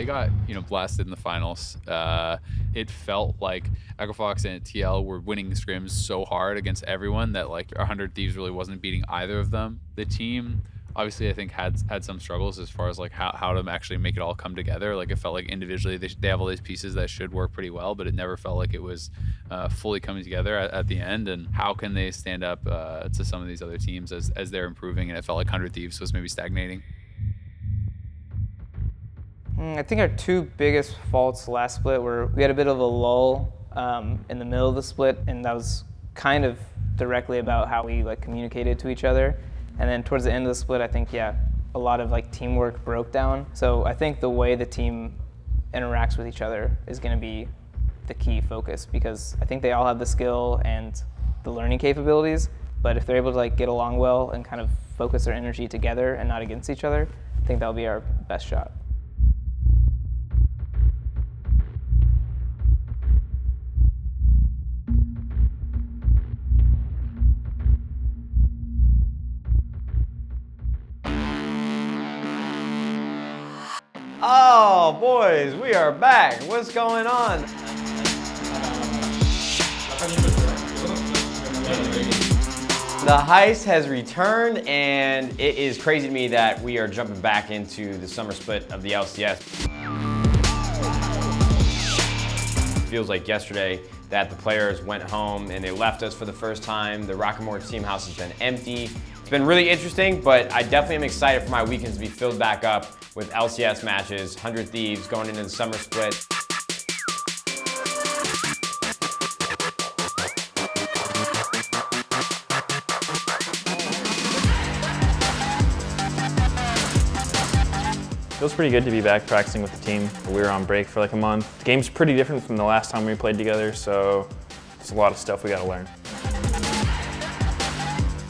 got, blasted in the finals. It felt like Echo Fox and TL were winning scrims so hard against everyone that like 100 Thieves really wasn't beating either of them. The team obviously I think had some struggles as far as like how to actually make it all come together. Like it felt like individually they have all these pieces that should work pretty well, but it never felt like it was fully coming together at the end. And how can they stand up to some of these other teams as they're improving? And it felt like 100 Thieves was maybe stagnating. I think our two biggest faults last split were we had a bit of a lull in the middle of the split, and that was kind of directly about how we like communicated to each other. And then towards the end of the split, I think, a lot of like teamwork broke down. So I think the way the team interacts with each other is going to be the key focus, because I think they all have the skill and the learning capabilities, but if they're able to like get along well and kind of focus their energy together and not against each other, I think that'll be our best shot. Oh, boys, we are back. What's going on? The Heist has returned, and it is crazy to me that we are jumping back into the summer split of the LCS. Feels like yesterday that the players went home and they left us for the first time. The Rock'n'More team house has been empty. It's been really interesting, but I definitely am excited for my weekends to be filled back up with LCS matches, 100 Thieves going into the summer split. Feels pretty good to be back practicing with the team. We were on break for like a month. The game's pretty different from the last time we played together, so there's a lot of stuff we gotta learn.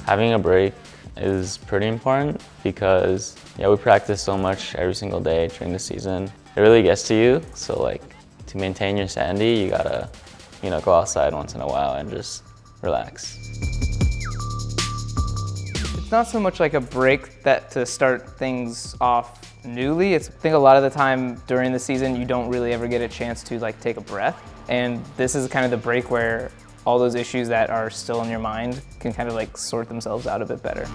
Having a break is pretty important because we practice so much every single day during the season. It really gets to you, so like to maintain your sanity, you gotta go outside once in a while and just relax. It's not so much like a break that to start things off newly. I think a lot of the time during the season you don't really ever get a chance to like take a breath, and this is kind of the break where all those issues that are still in your mind can kind of like sort themselves out a bit better.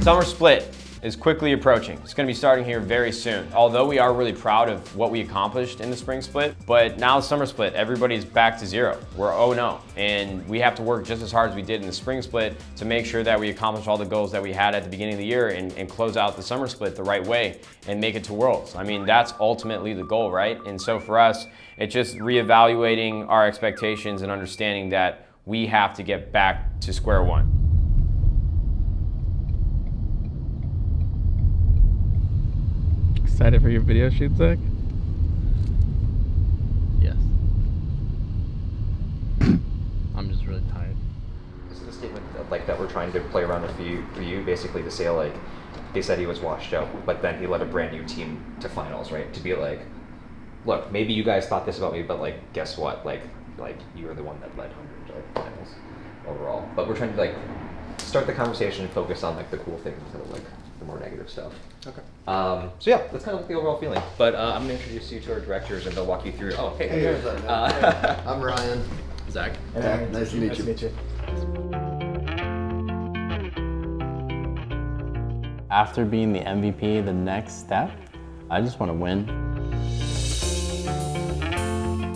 Summer split is quickly approaching. It's going to be starting here very soon. Although we are really proud of what we accomplished in the spring split, but now the summer split, everybody's back to zero. We're 0-0, and we have to work just as hard as we did in the spring split to make sure that we accomplish all the goals that we had at the beginning of the year and close out the summer split the right way and make it to Worlds. I mean, that's ultimately the goal, right? And so for us, it's just reevaluating our expectations and understanding that we have to get back to square one. Excited for your video shoot, Zach? Yes. I'm just really tired. This is a statement like that we're trying to play around with for you, basically to say like, they said he was washed out, but then he led a brand new team to finals, right? To be like, look, maybe you guys thought this about me, but like, guess what? Like you were the one that led 100 to like finals overall. But we're trying to like start the conversation and focus on like the cool things instead of like the more negative stuff. Okay. So yeah, that's kind of like the overall feeling. But I'm gonna introduce you to our directors and they'll walk you through. Oh, hey. I'm Ryan. Zach. Zach, nice to meet you. After being the MVP, the next step, I just want to win.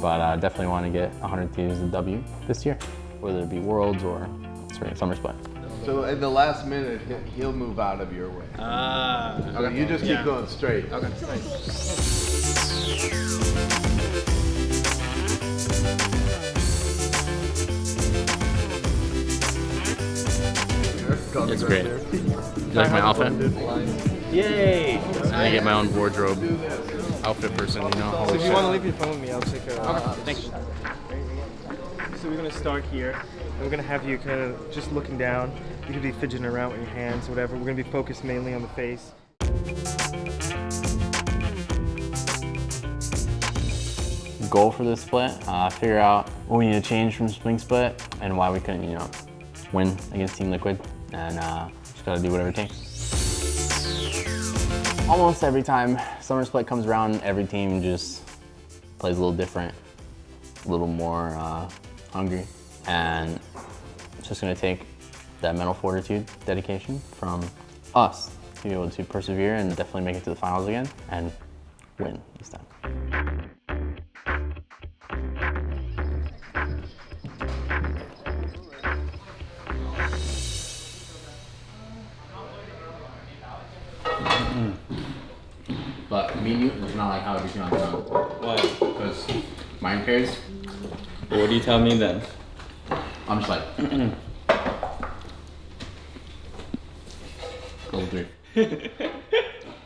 But I definitely want to get 100 Thieves a W this year, whether it be Worlds or Summer Split. So at the last minute, he'll move out of your way. So you just keep going straight. Okay. It's great. You like my outfit? Yay! I get my own wardrobe outfit person, So if you want to leave your phone with me, I'll take a... Okay, thanks. So we're going to start here, and we're going to have you kind of just looking down. You could be fidgeting around with your hands, whatever. We're going to be focused mainly on the face. Goal for this split, figure out what we need to change from spring split and why we couldn't, win against Team Liquid, and just gotta do whatever it takes. Almost every time summer split comes around, every team just plays a little different, a little more hungry, and it's just going to take that mental fortitude, dedication from us to be able to persevere and definitely make it to the finals again and win this time. But me and you, it's not like how it is on its own. Why? Because mine carries. What do you tell me then? I'm just like, level 3.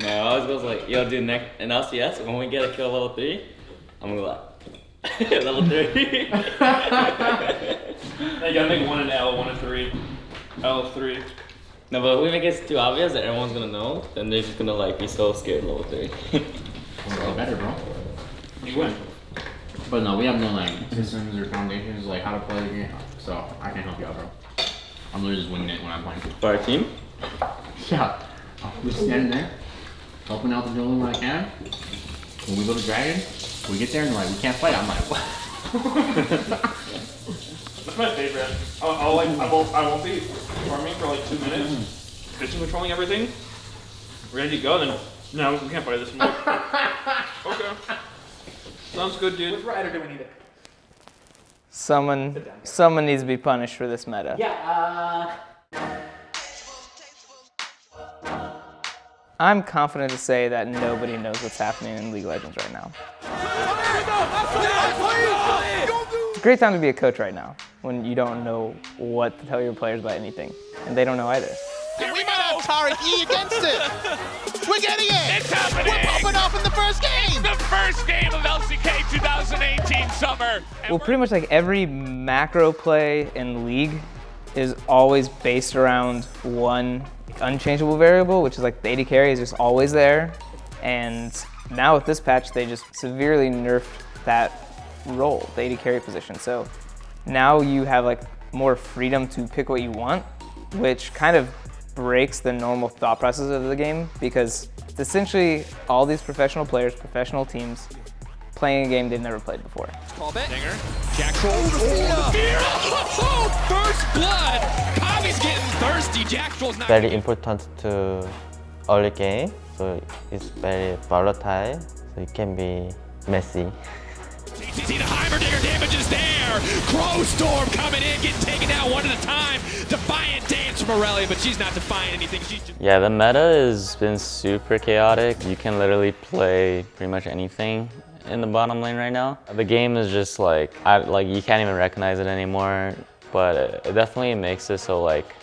No, I always goes like, yo, dude, next in LCS, when we get a kill level 3, I'm gonna go like, level 3. You gotta make one in L, one in 3. L3. No, but if we make it too obvious that everyone's gonna know, then they're just gonna like be so scared level 3. Well, better, bro. You win. But no, we have no like systems or foundations like how to play the game, so I can't help you out, bro. I'm literally just winging it when I'm playing. For our team? Yeah. I'm just standing there, helping out the building when I can. When we go to Dragon, we get there and they're like, we can't fight. I'm like, what? That's my favorite. I won't be farming for like 2 minutes. Just controlling everything. Ready to go, then no, we can't play this anymore. Okay. Sounds good, dude. Which rider do we need it? Someone needs to be punished for this meta. Yeah. I'm confident to say that nobody knows what's happening in League of Legends right now. It's a great time to be a coach right now, when you don't know what to tell your players about anything, and they don't know either. And we might have Tariq E against it. We're getting it. It's happening. We're popping off in the first game. The first game of LCK 2018 summer. Well, pretty much like every macro play in League is always based around one unchangeable variable, which is like the AD carry is just always there. And now with this patch, they just severely nerfed that role, the AD carry position. So now you have like more freedom to pick what you want, which kind of breaks the normal thought process of the game, because it's essentially all these professional players, professional teams, playing a game they've never played before. Call bet. Jack Troll. Oh, first blood. Kavi's getting thirsty. Jack Troll's not. Very important to early game, so it's very volatile, so it can be messy. See the Heimerdinger damage is there. Crow Storm coming in, getting taken out one at a time. Defiant dance from Aurelia, but she's not defying anything. She's just... Yeah, the meta has been super chaotic. You can literally play pretty much anything in the bottom lane right now. The game is just like, you can't even recognize it anymore, but it definitely makes it so like,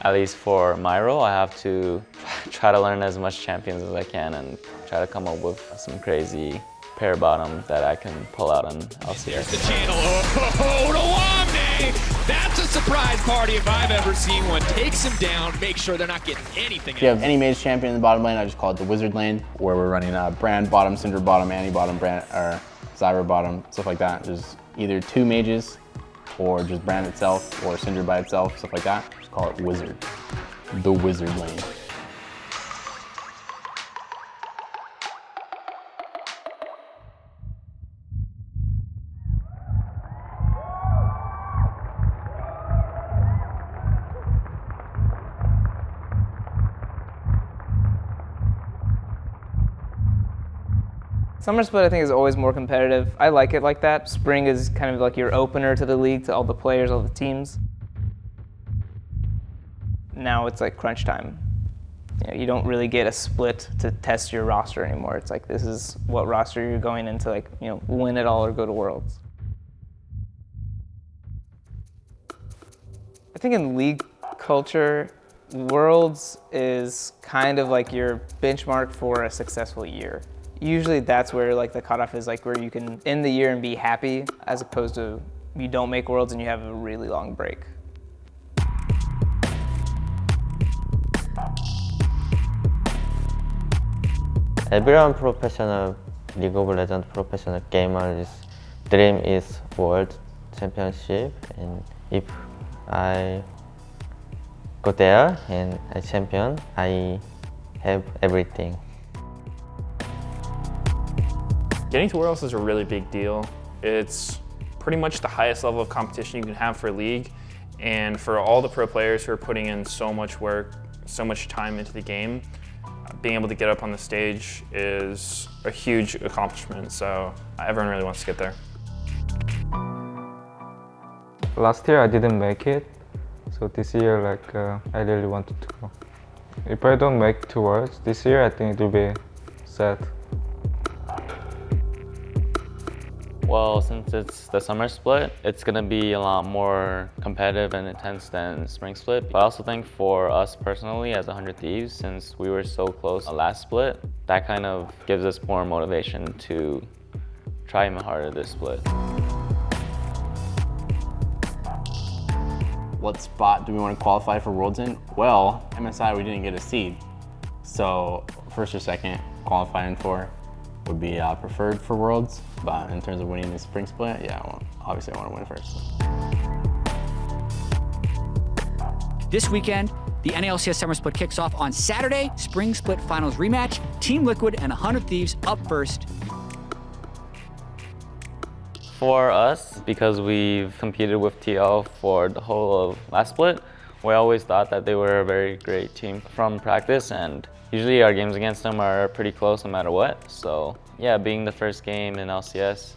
at least for my role, I have to try to learn as much champions as I can and try to come up with some crazy pair bottom that I can pull out on LCS. There's the channel. Oh, to Wamne! That's a surprise party if I've ever seen one. Takes him down, make sure they're not getting anything. If you have any mage champion in the bottom lane, I just call it the wizard lane, where we're running Brand bottom, Syndra bottom, Annie bottom, or Zyra bottom, stuff like that. There's either 2 mages, or just Brand itself, or Syndra by itself, stuff like that. Just call it wizard. The wizard lane. Summer Split, I think, is always more competitive. I like it like that. Spring is kind of like your opener to the league, to all the players, all the teams. Now it's like crunch time. You don't really get a split to test your roster anymore. It's like, this is what roster you're going into, like, win it all or go to Worlds. I think in league culture, Worlds is kind of like your benchmark for a successful year. Usually that's where like the cutoff is, like where you can end the year and be happy, as opposed to you don't make Worlds and you have a really long break. Everyone professional League of Legends professional gamer's dream is World Championship, and if I go there and I champion, I have everything. Getting to Worlds is a really big deal. It's pretty much the highest level of competition you can have for a league, and for all the pro players who are putting in so much work, so much time into the game, being able to get up on the stage is a huge accomplishment, so everyone really wants to get there. Last year I didn't make it, so this year I really wanted to go. If I don't make two Worlds this year, I think it will be sad. Well, since it's the summer split, it's gonna be a lot more competitive and intense than spring split. But I also think for us personally as 100 Thieves, since we were so close last split, that kind of gives us more motivation to try even harder this split. What spot do we want to qualify for Worlds in? Well, MSI, we didn't get a seed. So first or second qualifying for would be preferred for Worlds. But in terms of winning the spring split, yeah, well, obviously I want to win first. This weekend, the NALCS Summer Split kicks off on Saturday. Spring Split Finals rematch. Team Liquid and 100 Thieves up first. For us, because we've competed with TL for the whole of last split, we always thought that they were a very great team from practice, and usually our games against them are pretty close no matter what. So yeah, being the first game in LCS,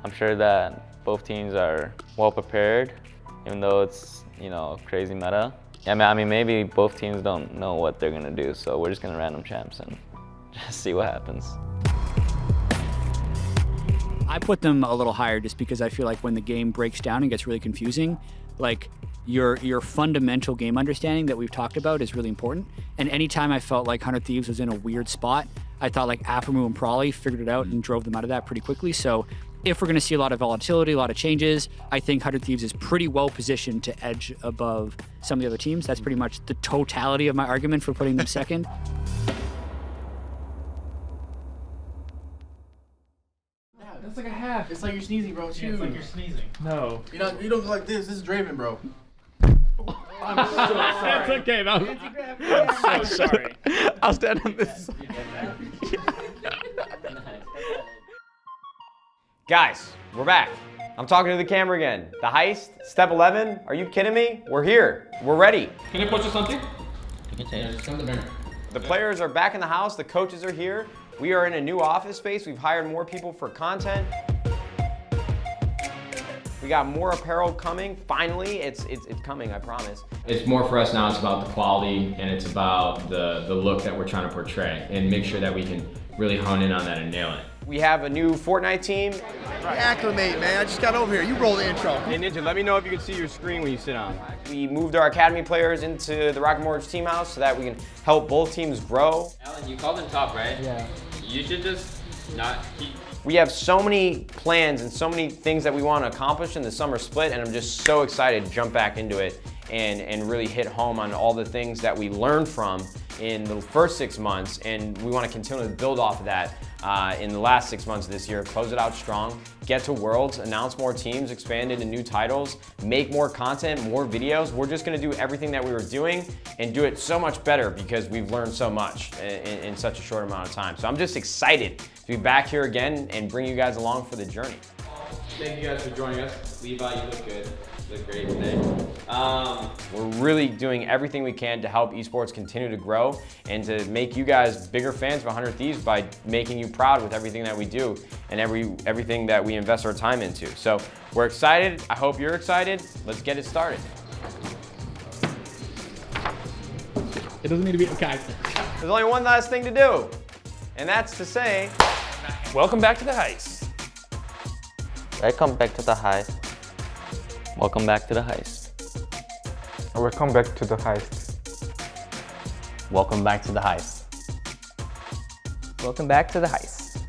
I'm sure that both teams are well prepared, even though it's, you know, crazy meta. I mean, maybe both teams don't know what they're gonna do, so we're just gonna random champs and just see what happens. I put them a little higher just because I feel like when the game breaks down and gets really confusing, like your fundamental game understanding that we've talked about is really important. And anytime I felt like 100 Thieves was in a weird spot, I thought like Aphromoo and Prawley figured it out and drove them out of that pretty quickly. So if we're gonna see a lot of volatility, a lot of changes, I think 100 Thieves is pretty well positioned to edge above some of the other teams. That's pretty much the totality of my argument for putting them second. That's like a half. It's like you're sneezing, bro. It's like you're sneezing. No. You don't go like this. This is Draven, bro. I'm so sorry. That's okay. I'm so sorry. I'll stand on this. Guys, we're back. I'm talking to the camera again. The Heist, step 11. Are you kidding me? We're here. We're ready. Can you push us something? The players are back in the house. The coaches are here. We are in a new office space. We've hired more people for content. We got more apparel coming. Finally, it's coming, I promise. It's more for us now, it's about the quality and it's about the look that we're trying to portray and make sure that we can really hone in on that and nail it. We have a new Fortnite team. Acclimate, man. I just got over here. You roll the intro. Hey Ninja, let me know if you can see your screen when you sit down. We moved our academy players into the Rocket Mortgage team house so that we can help both teams grow. Alan, you called him top, right? Yeah. You should just not keep. We have so many plans and so many things that we want to accomplish in the summer split, and I'm just so excited to jump back into it and really hit home on all the things that we learned from in the first 6 months, and we want to continue to build off of that in the last 6 months of this year, close it out strong, get to Worlds, announce more teams, expand into new titles, make more content, more videos. We're just going to do everything that we were doing and do it so much better because we've learned so much in such a short amount of time. So I'm just excited to be back here again and bring you guys along for the journey. Thank you guys for joining us. Levi, you look good. You look great today. We're really doing everything we can to help esports continue to grow and to make you guys bigger fans of 100 Thieves by making you proud with everything that we do and everything that we invest our time into. So we're excited. I hope you're excited. Let's get it started. It doesn't need to be okay. There's only one last thing to do, and that's to say, welcome back to the Heist. Welcome back to the Heist. Welcome back to the Heist. Welcome back to the Heist. Welcome back to the Heist. Welcome back to the Heist.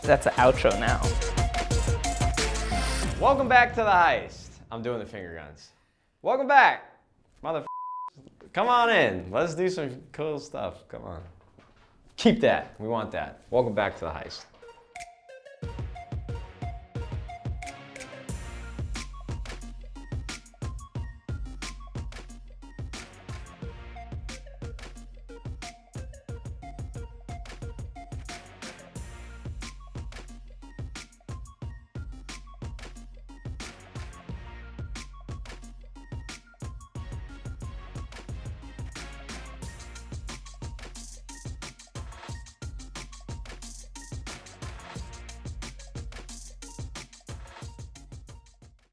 That's the outro now. welcome back to the Heist. I'm doing the finger guns. Welcome back, mother. Come on in. Let's do some cool stuff. Come on. Keep that. We want that. Welcome back to the Heist.